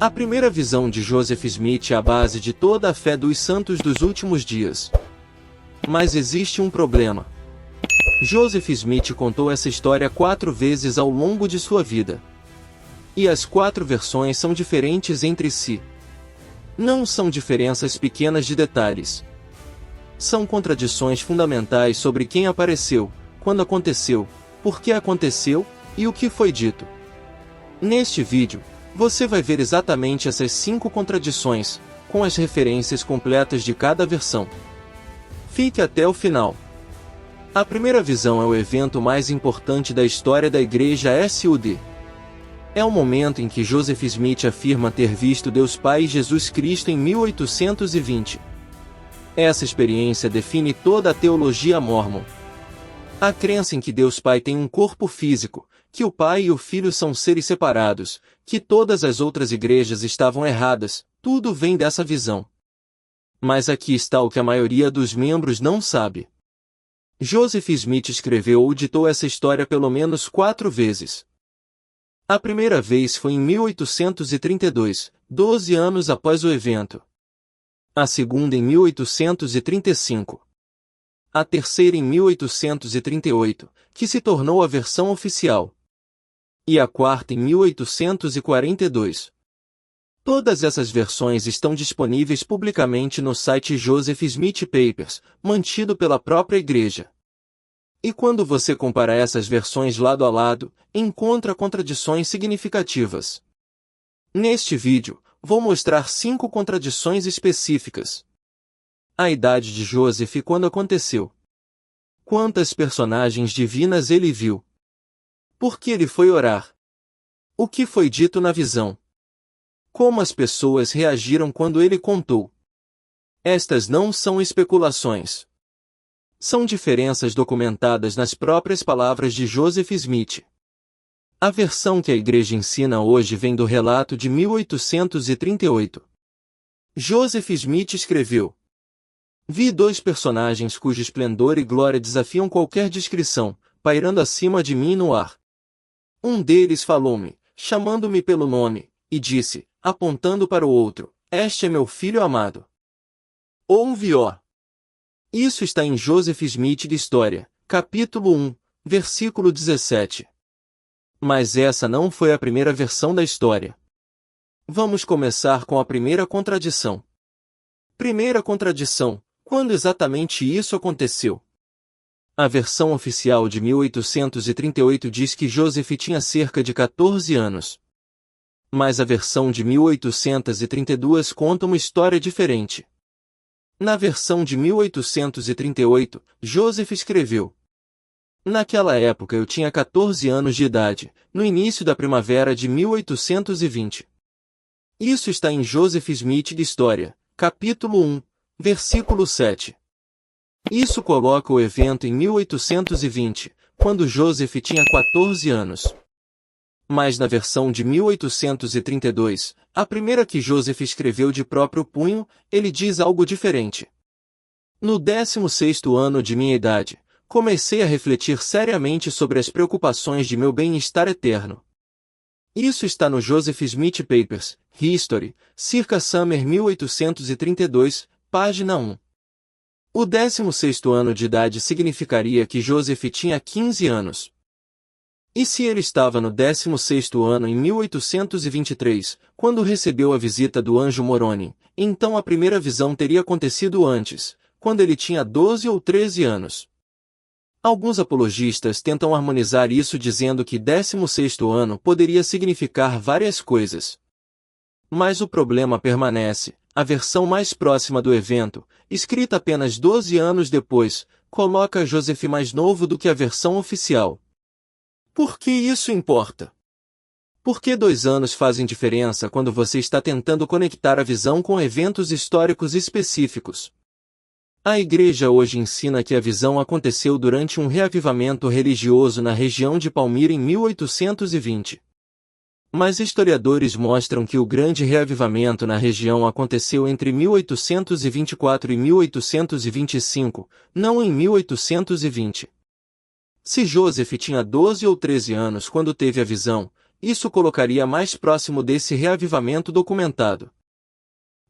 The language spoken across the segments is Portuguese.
A primeira visão de Joseph Smith é a base de toda a fé dos santos dos últimos dias. Mas existe um problema. Joseph Smith contou essa história 4 vezes ao longo de sua vida. E as 4 versões são diferentes entre si. Não são diferenças pequenas de detalhes. São contradições fundamentais sobre quem apareceu, quando aconteceu, por que aconteceu, e o que foi dito. Neste vídeo, você vai ver exatamente essas 5 contradições, com as referências completas de cada versão. Fique até o final. A primeira visão é o evento mais importante da história da Igreja SUD. É o momento em que Joseph Smith afirma ter visto Deus Pai e Jesus Cristo em 1820. Essa experiência define toda a teologia mórmon. A crença em que Deus Pai tem um corpo físico, que o Pai e o Filho são seres separados, que todas as outras igrejas estavam erradas, tudo vem dessa visão. Mas aqui está o que a maioria dos membros não sabe. Joseph Smith escreveu ou ditou essa história pelo menos 4 vezes. A primeira vez foi em 1832, 12 anos após o evento. A segunda em 1835. A terceira em 1838, que se tornou a versão oficial. E a quarta em 1842. Todas essas versões estão disponíveis publicamente no site Joseph Smith Papers, mantido pela própria igreja. E quando você compara essas versões lado a lado, encontra contradições significativas. Neste vídeo, vou mostrar 5 contradições específicas. A idade de Joseph quando aconteceu. Quantas personagens divinas ele viu? Por que ele foi orar? O que foi dito na visão? Como as pessoas reagiram quando ele contou? Estas não são especulações. São diferenças documentadas nas próprias palavras de Joseph Smith. A versão que a igreja ensina hoje vem do relato de 1838. Joseph Smith escreveu: Vi 2 personagens cujo esplendor e glória desafiam qualquer descrição, pairando acima de mim no ar. Um deles falou-me, chamando-me pelo nome, e disse, apontando para o outro, Este é meu filho amado. Ouve-o. Isso está em Joseph Smith de História, capítulo 1, versículo 17. Mas essa não foi a primeira versão da história. Vamos começar com a primeira contradição. Primeira contradição, quando exatamente isso aconteceu? A versão oficial de 1838 diz que Joseph tinha cerca de 14 anos. Mas a versão de 1832 conta uma história diferente. Na versão de 1838, Joseph escreveu: Naquela época eu tinha 14 anos de idade, no início da primavera de 1820. Isso está em Joseph Smith de História, capítulo 1, versículo 7. Isso coloca o evento em 1820, quando Joseph tinha 14 anos. Mas na versão de 1832, a primeira que Joseph escreveu de próprio punho, ele diz algo diferente. No 16º ano de minha idade, comecei a refletir seriamente sobre as preocupações de meu bem-estar eterno. Isso está no Joseph Smith Papers, History, circa Summer 1832, página 1. O 16º ano de idade significaria que Joseph tinha 15 anos. E se ele estava no 16º ano em 1823, quando recebeu a visita do anjo Moroni, então a primeira visão teria acontecido antes, quando ele tinha 12 ou 13 anos. Alguns apologistas tentam harmonizar isso dizendo que 16º ano poderia significar várias coisas. Mas o problema permanece. A versão mais próxima do evento, escrita apenas 12 anos depois, coloca Joseph mais novo do que a versão oficial. Por que isso importa? Por que 2 anos fazem diferença quando você está tentando conectar a visão com eventos históricos específicos? A igreja hoje ensina que a visão aconteceu durante um reavivamento religioso na região de Palmyra em 1820. Mas historiadores mostram que o grande reavivamento na região aconteceu entre 1824 e 1825, não em 1820. Se Joseph tinha 12 ou 13 anos quando teve a visão, isso colocaria mais próximo desse reavivamento documentado.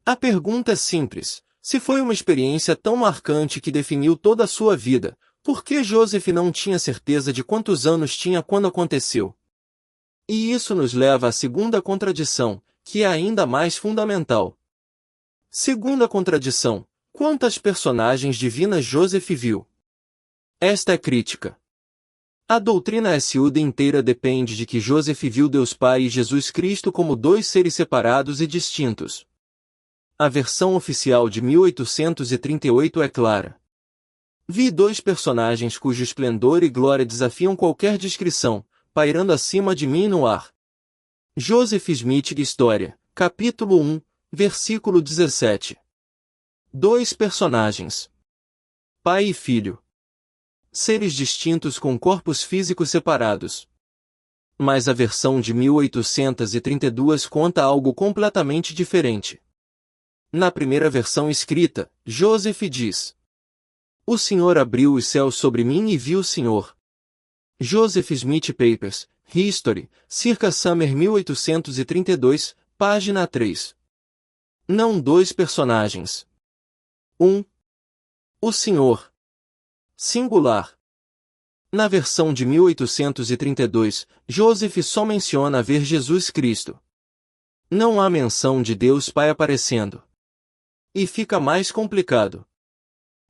A pergunta é simples: se foi uma experiência tão marcante que definiu toda a sua vida, por que Joseph não tinha certeza de quantos anos tinha quando aconteceu? E isso nos leva à segunda contradição, que é ainda mais fundamental. Segunda contradição: quantas personagens divinas Joseph viu? Esta é crítica. A doutrina SUD inteira depende de que Joseph viu Deus Pai e Jesus Cristo como dois seres separados e distintos. A versão oficial de 1838 é clara. Vi dois personagens cujo esplendor e glória desafiam qualquer descrição, pairando acima de mim no ar. Joseph Smith História, capítulo 1, versículo 17. Dois personagens. Pai e filho. Seres distintos com corpos físicos separados. Mas a versão de 1832 conta algo completamente diferente. Na primeira versão escrita, Joseph diz: O Senhor abriu os céus sobre mim e vi o Senhor. Joseph Smith Papers, History, circa Summer 1832, página 3. Não dois personagens. 1. O Senhor. Singular. Na versão de 1832, Joseph só menciona ver Jesus Cristo. Não há menção de Deus Pai aparecendo. E fica mais complicado.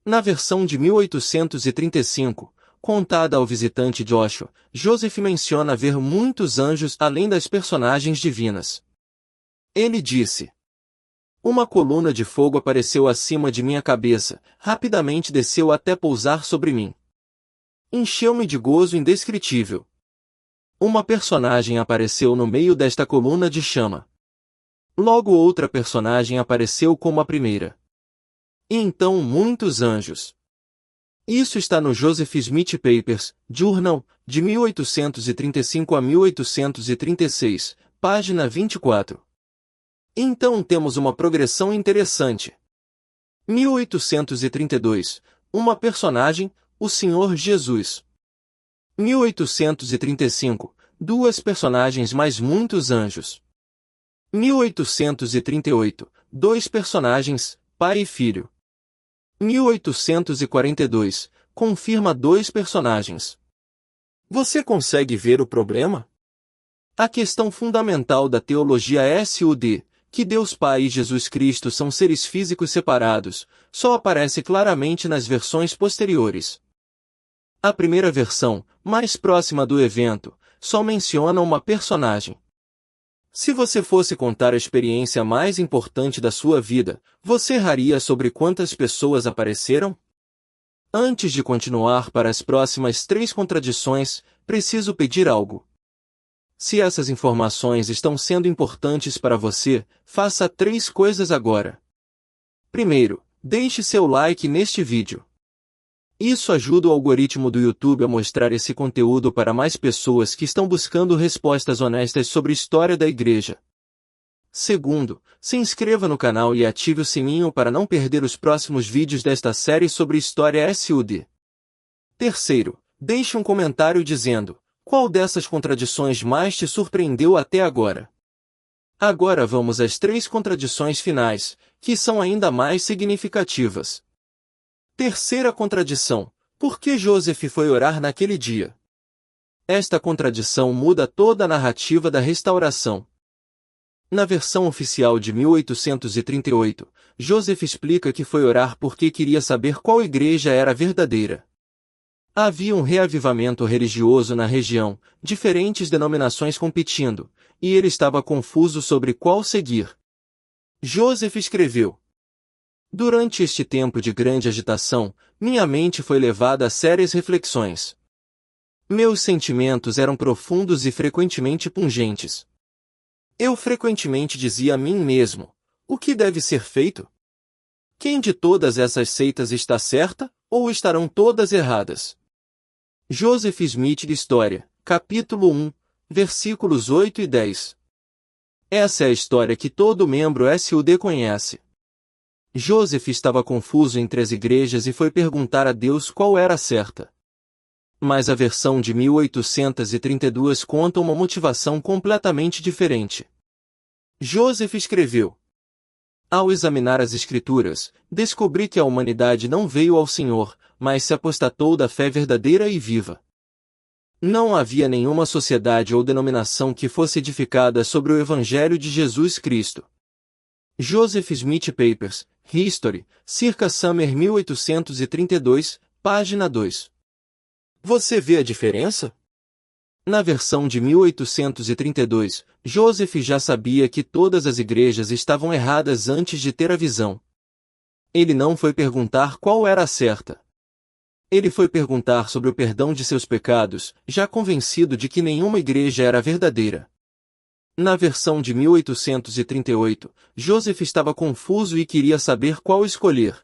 Na versão de 1835, contada ao visitante Joshua, Joseph menciona ver muitos anjos além das personagens divinas. Ele disse: Uma coluna de fogo apareceu acima de minha cabeça, rapidamente desceu até pousar sobre mim. Encheu-me de gozo indescritível. Uma personagem apareceu no meio desta coluna de chama. Logo outra personagem apareceu como a primeira. E então muitos anjos. Isso está no Joseph Smith Papers, Journal, de 1835 a 1836, página 24. Então temos uma progressão interessante. 1832, uma personagem, o Senhor Jesus. 1835, duas personagens mais muitos anjos. 1838, dois personagens, pai e filho. 1842, confirma dois personagens. Você consegue ver o problema? A questão fundamental da teologia SUD, que Deus Pai e Jesus Cristo são seres físicos separados, só aparece claramente nas versões posteriores. A primeira versão, mais próxima do evento, só menciona uma personagem. Se você fosse contar a experiência mais importante da sua vida, você erraria sobre quantas pessoas apareceram? Antes de continuar para as próximas 3 contradições, preciso pedir algo. Se essas informações estão sendo importantes para você, faça 3 coisas agora. Primeiro, deixe seu like neste vídeo. Isso ajuda o algoritmo do YouTube a mostrar esse conteúdo para mais pessoas que estão buscando respostas honestas sobre a história da Igreja. Segundo, se inscreva no canal e ative o sininho para não perder os próximos vídeos desta série sobre história SUD. Terceiro, deixe um comentário dizendo qual dessas contradições mais te surpreendeu até agora. Agora vamos às 3 contradições finais, que são ainda mais significativas. Terceira contradição: por que Joseph foi orar naquele dia? Esta contradição muda toda a narrativa da restauração. Na versão oficial de 1838, Joseph explica que foi orar porque queria saber qual igreja era a verdadeira. Havia um reavivamento religioso na região, diferentes denominações competindo, e ele estava confuso sobre qual seguir. Joseph escreveu: Durante este tempo de grande agitação, minha mente foi levada a sérias reflexões. Meus sentimentos eram profundos e frequentemente pungentes. Eu frequentemente dizia a mim mesmo: o que deve ser feito? Quem de todas essas seitas está certa, ou estarão todas erradas? Joseph Smith História, capítulo 1, versículos 8 e 10. Essa é a história que todo membro SUD conhece. Joseph estava confuso entre as igrejas e foi perguntar a Deus qual era a certa. Mas a versão de 1832 conta uma motivação completamente diferente. Joseph escreveu: ao examinar as Escrituras, descobri que a humanidade não veio ao Senhor, mas se apostatou da fé verdadeira e viva. Não havia nenhuma sociedade ou denominação que fosse edificada sobre o Evangelho de Jesus Cristo. Joseph Smith Papers, History, circa Summer 1832, página 2. Você vê a diferença? Na versão de 1832, Joseph já sabia que todas as igrejas estavam erradas antes de ter a visão. Ele não foi perguntar qual era a certa. Ele foi perguntar sobre o perdão de seus pecados, já convencido de que nenhuma igreja era verdadeira. Na versão de 1838, Joseph estava confuso e queria saber qual escolher.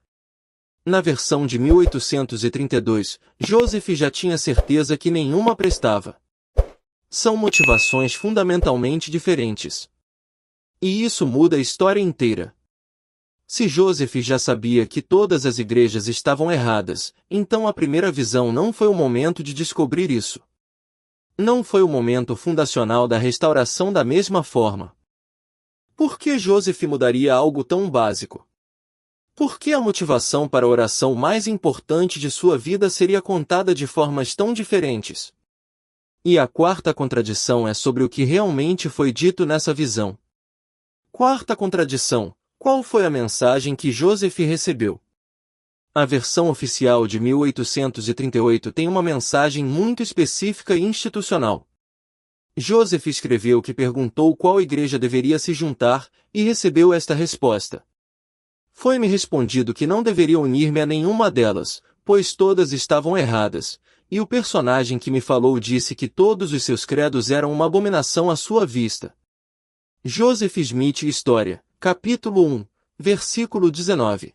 Na versão de 1832, Joseph já tinha certeza que nenhuma prestava. São motivações fundamentalmente diferentes. E isso muda a história inteira. Se Joseph já sabia que todas as igrejas estavam erradas, então a primeira visão não foi o momento de descobrir isso. Não foi o momento fundacional da restauração da mesma forma. Por que Joseph mudaria algo tão básico? Por que a motivação para a oração mais importante de sua vida seria contada de formas tão diferentes? E a quarta contradição é sobre o que realmente foi dito nessa visão. Quarta contradição: qual foi a mensagem que Joseph recebeu? A versão oficial de 1838 tem uma mensagem muito específica e institucional. Joseph escreveu que perguntou qual igreja deveria se juntar, e recebeu esta resposta: foi-me respondido que não deveria unir-me a nenhuma delas, pois todas estavam erradas. E o personagem que me falou disse que todos os seus credos eram uma abominação à sua vista. Joseph Smith História, capítulo 1, versículo 19.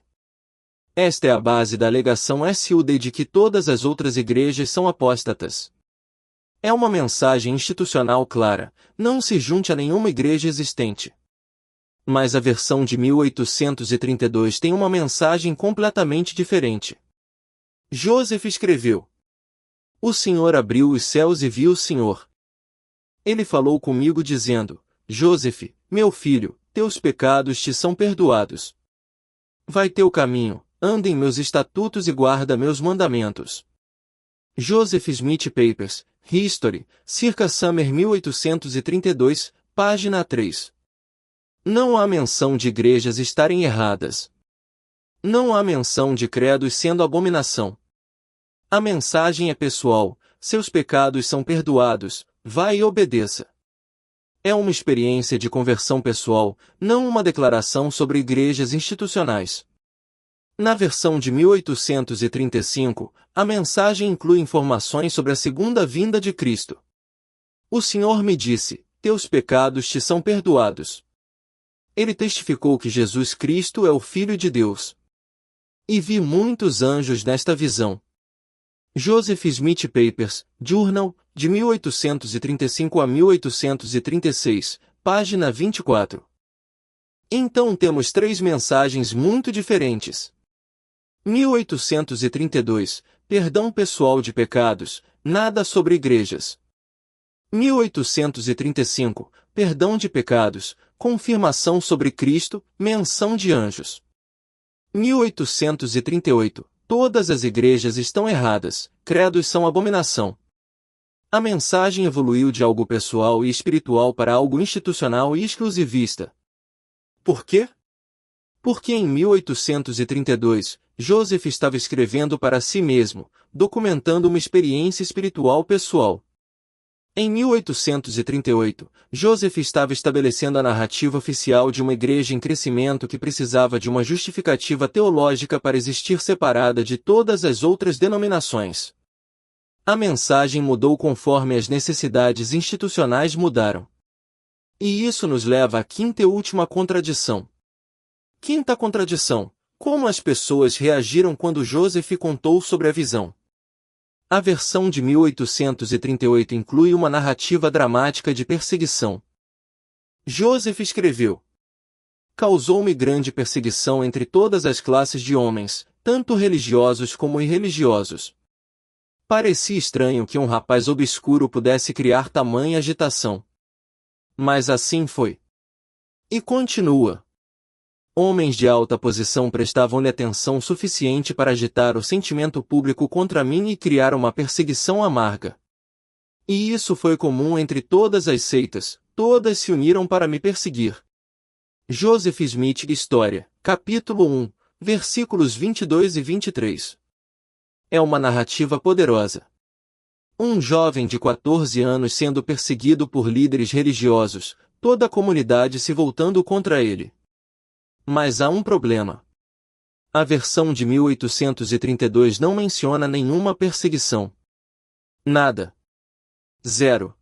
Esta é a base da alegação SUD de que todas as outras igrejas são apóstatas. É uma mensagem institucional clara: não se junte a nenhuma igreja existente. Mas a versão de 1832 tem uma mensagem completamente diferente. Joseph escreveu: o Senhor abriu os céus e viu o Senhor. Ele falou comigo dizendo: Joseph, meu filho, teus pecados te são perdoados. Vai teu caminho, anda em meus estatutos e guarda meus mandamentos. Joseph Smith Papers, History, circa Summer 1832, página 3. Não há menção de igrejas estarem erradas. Não há menção de credos sendo abominação. A mensagem é pessoal: seus pecados são perdoados, vai e obedeça. É uma experiência de conversão pessoal, não uma declaração sobre igrejas institucionais. Na versão de 1835, a mensagem inclui informações sobre a segunda vinda de Cristo. O Senhor me disse: teus pecados te são perdoados. Ele testificou que Jesus Cristo é o Filho de Deus. E vi muitos anjos nesta visão. Joseph Smith Papers, Journal, de 1835 a 1836, página 24. Então temos três mensagens muito diferentes. 1832, perdão pessoal de pecados, nada sobre igrejas. 1835, perdão de pecados, confirmação sobre Cristo, menção de anjos. 1838, todas as igrejas estão erradas, credos são abominação. A mensagem evoluiu de algo pessoal e espiritual para algo institucional e exclusivista. Por quê? Porque em 1832, Joseph estava escrevendo para si mesmo, documentando uma experiência espiritual pessoal. Em 1838, Joseph estava estabelecendo a narrativa oficial de uma igreja em crescimento que precisava de uma justificativa teológica para existir separada de todas as outras denominações. A mensagem mudou conforme as necessidades institucionais mudaram. E isso nos leva à quinta e última contradição. Quinta contradição: como as pessoas reagiram quando Joseph contou sobre a visão. A versão de 1838 inclui uma narrativa dramática de perseguição. Joseph escreveu: causou-me grande perseguição entre todas as classes de homens, tanto religiosos como irreligiosos. Parecia estranho que um rapaz obscuro pudesse criar tamanha agitação. Mas assim foi. E continua. Homens de alta posição prestavam-lhe atenção suficiente para agitar o sentimento público contra mim e criar uma perseguição amarga. E isso foi comum entre todas as seitas, todas se uniram para me perseguir. Joseph Smith História, capítulo 1, versículos 22 e 23. É uma narrativa poderosa. Um jovem de 14 anos sendo perseguido por líderes religiosos, toda a comunidade se voltando contra ele. Mas há um problema. A versão de 1832 não menciona nenhuma perseguição. Nada. Zero.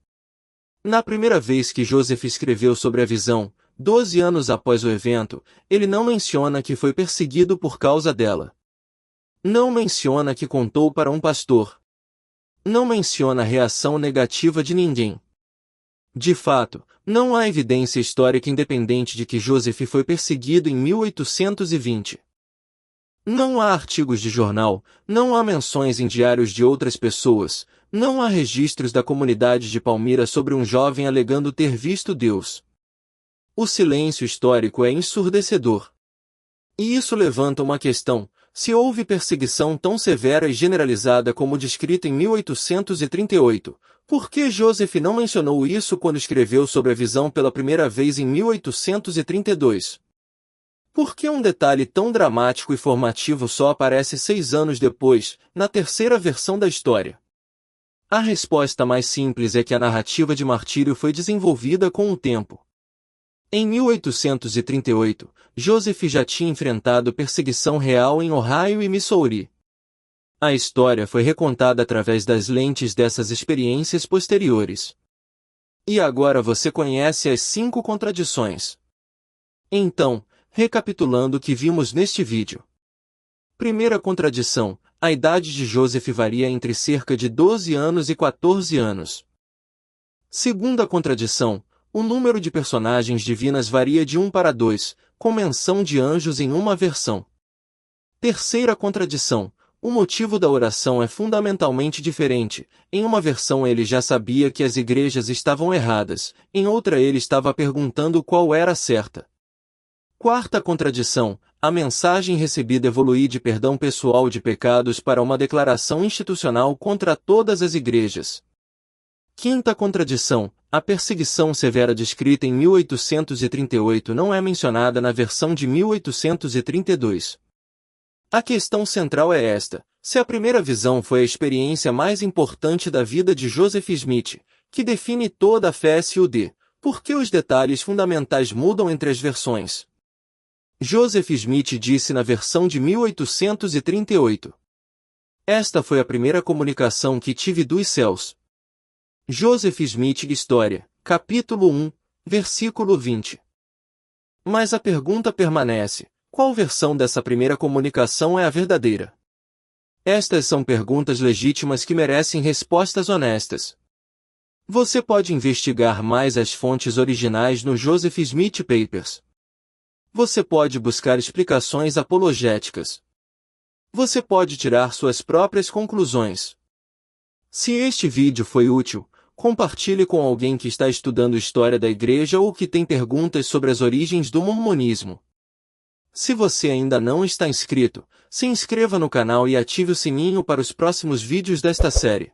Na primeira vez que Joseph escreveu sobre a visão, 12 anos após o evento, ele não menciona que foi perseguido por causa dela. Não menciona que contou para um pastor. Não menciona a reação negativa de ninguém. De fato, não há evidência histórica independente de que Joseph foi perseguido em 1820. Não há artigos de jornal, não há menções em diários de outras pessoas, não há registros da comunidade de Palmira sobre um jovem alegando ter visto Deus. O silêncio histórico é ensurdecedor. E isso levanta uma questão: se houve perseguição tão severa e generalizada como descrita em 1838, por que Joseph não mencionou isso quando escreveu sobre a visão pela primeira vez em 1832? Por que um detalhe tão dramático e formativo só aparece 6 anos depois, na terceira versão da história? A resposta mais simples é que a narrativa de martírio foi desenvolvida com o tempo. Em 1838, Joseph já tinha enfrentado perseguição real em Ohio e Missouri. A história foi recontada através das lentes dessas experiências posteriores. E agora você conhece as 5 contradições. Então, recapitulando o que vimos neste vídeo. Primeira contradição: a idade de Joseph varia entre cerca de 12 anos e 14 anos. Segunda contradição: o número de personagens divinas varia de 1 para 2, com menção de anjos em uma versão. Terceira contradição: o motivo da oração é fundamentalmente diferente. Em uma versão ele já sabia que as igrejas estavam erradas, em outra ele estava perguntando qual era a certa. Quarta contradição: a mensagem recebida evolui de perdão pessoal de pecados para uma declaração institucional contra todas as igrejas. Quinta contradição: a perseguição severa descrita em 1838 não é mencionada na versão de 1832. A questão central é esta: se a primeira visão foi a experiência mais importante da vida de Joseph Smith, que define toda a fé SUD, por que os detalhes fundamentais mudam entre as versões? Joseph Smith disse na versão de 1838: esta foi a primeira comunicação que tive dos céus. Joseph Smith História, capítulo 1, versículo 20. Mas a pergunta permanece: qual versão dessa primeira comunicação é a verdadeira? Estas são perguntas legítimas que merecem respostas honestas. Você pode investigar mais as fontes originais no Joseph Smith Papers. Você pode buscar explicações apologéticas. Você pode tirar suas próprias conclusões. Se este vídeo foi útil, compartilhe com alguém que está estudando história da igreja ou que tem perguntas sobre as origens do mormonismo. Se você ainda não está inscrito, se inscreva no canal e ative o sininho para os próximos vídeos desta série.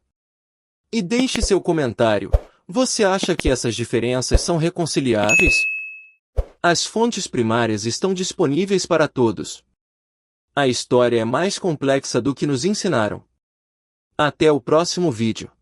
E deixe seu comentário: você acha que essas diferenças são reconciliáveis? As fontes primárias estão disponíveis para todos. A história é mais complexa do que nos ensinaram. Até o próximo vídeo.